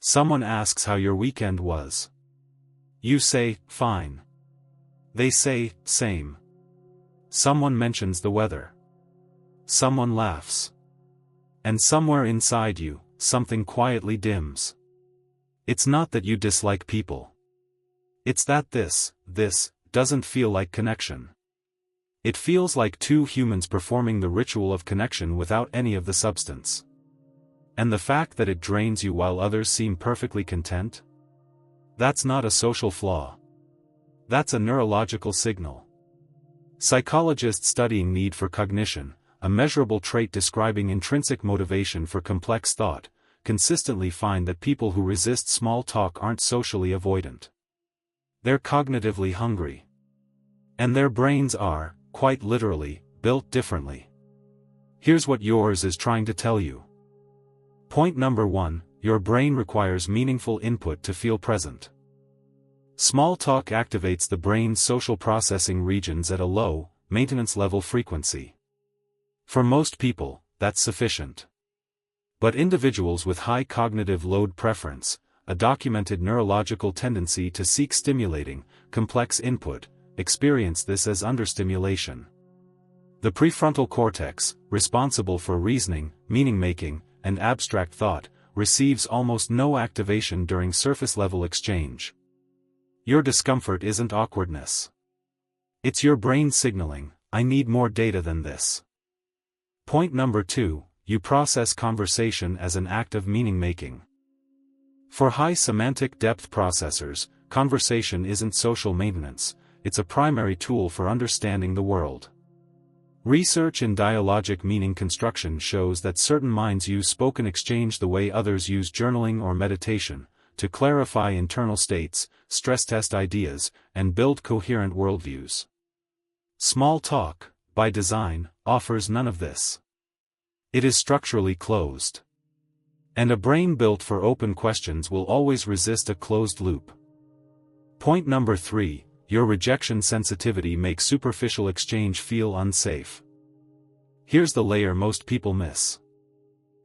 Someone asks how your weekend was. You say, fine. They say, same. Someone mentions the weather. Someone laughs. And somewhere inside you, something quietly dims. It's not that you dislike people. It's that this doesn't feel like connection. It feels like two humans performing the ritual of connection without any of the substance. And the fact that it drains you while others seem perfectly content? That's not a social flaw. That's a neurological signal. Psychologists studying need for cognition, a measurable trait describing intrinsic motivation for complex thought, consistently find that people who resist small talk aren't socially avoidant. They're cognitively hungry. And their brains are, quite literally, built differently. Here's what yours is trying to tell you. Point number 1, your brain requires meaningful input to feel present. Small talk activates the brain's social processing regions at a low, maintenance level frequency. For most people, that's sufficient. But individuals with high cognitive load preference, a documented neurological tendency to seek stimulating, complex input, experience this as understimulation. The prefrontal cortex, responsible for reasoning, meaning-making, and abstract thought, receives almost no activation during surface-level exchange. Your discomfort isn't awkwardness. It's your brain signaling, I need more data than this. Point number 2, you process conversation as an act of meaning-making. For high semantic depth processors, conversation isn't social maintenance, it's a primary tool for understanding the world. Research in dialogic meaning construction shows that certain minds use spoken exchange the way others use journaling or meditation, to clarify internal states, stress test ideas, and build coherent worldviews. Small talk, by design, offers none of this. It is structurally closed. And a brain built for open questions will always resist a closed loop. Point number 3, your rejection sensitivity makes superficial exchange feel unsafe. Here's the layer most people miss.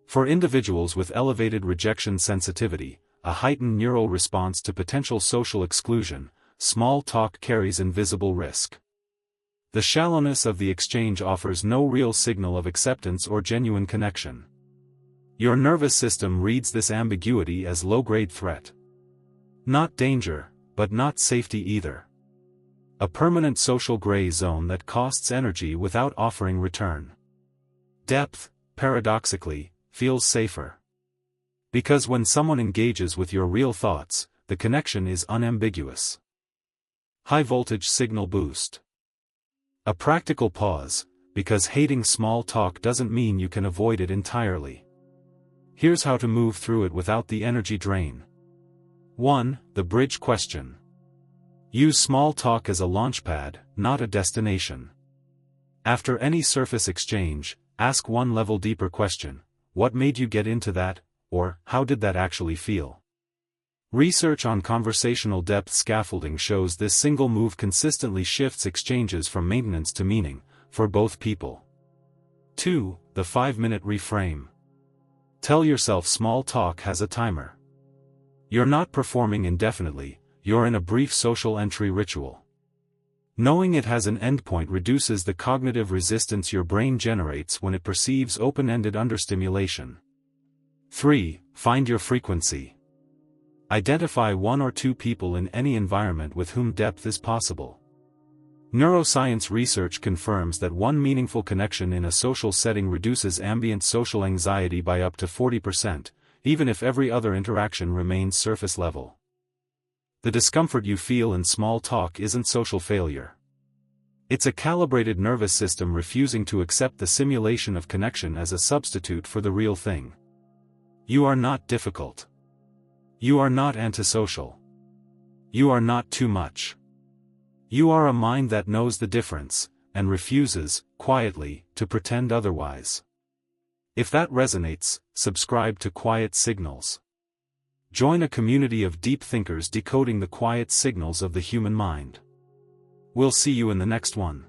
For individuals with elevated rejection sensitivity, a heightened neural response to potential social exclusion, small talk carries invisible risk. The shallowness of the exchange offers no real signal of acceptance or genuine connection. Your nervous system reads this ambiguity as low-grade threat. Not danger, but not safety either. A permanent social gray zone that costs energy without offering return. Depth, paradoxically, feels safer. Because when someone engages with your real thoughts, the connection is unambiguous. High voltage signal boost. A practical pause, because hating small talk doesn't mean you can avoid it entirely. Here's how to move through it without the energy drain. 1. The bridge question. Use small talk as a launchpad, not a destination. After any surface exchange, ask one level deeper question: what made you get into that, or how did that actually feel? Research on conversational depth scaffolding shows this single move consistently shifts exchanges from maintenance to meaning, for both people. 2. The 5-minute reframe. Tell yourself small talk has a timer. You're not performing indefinitely, you're in a brief social entry ritual. Knowing it has an endpoint reduces the cognitive resistance your brain generates when it perceives open-ended understimulation. 3. Find your frequency. Identify 1 or 2 people in any environment with whom depth is possible. Neuroscience research confirms that one meaningful connection in a social setting reduces ambient social anxiety by up to 40%, even if every other interaction remains surface level. The discomfort you feel in small talk isn't social failure. It's a calibrated nervous system refusing to accept the simulation of connection as a substitute for the real thing. You are not difficult. You are not antisocial. You are not too much. You are a mind that knows the difference, and refuses, quietly, to pretend otherwise. If that resonates, subscribe to Quiet Signals. Join a community of deep thinkers decoding the quiet signals of the human mind. We'll see you in the next one.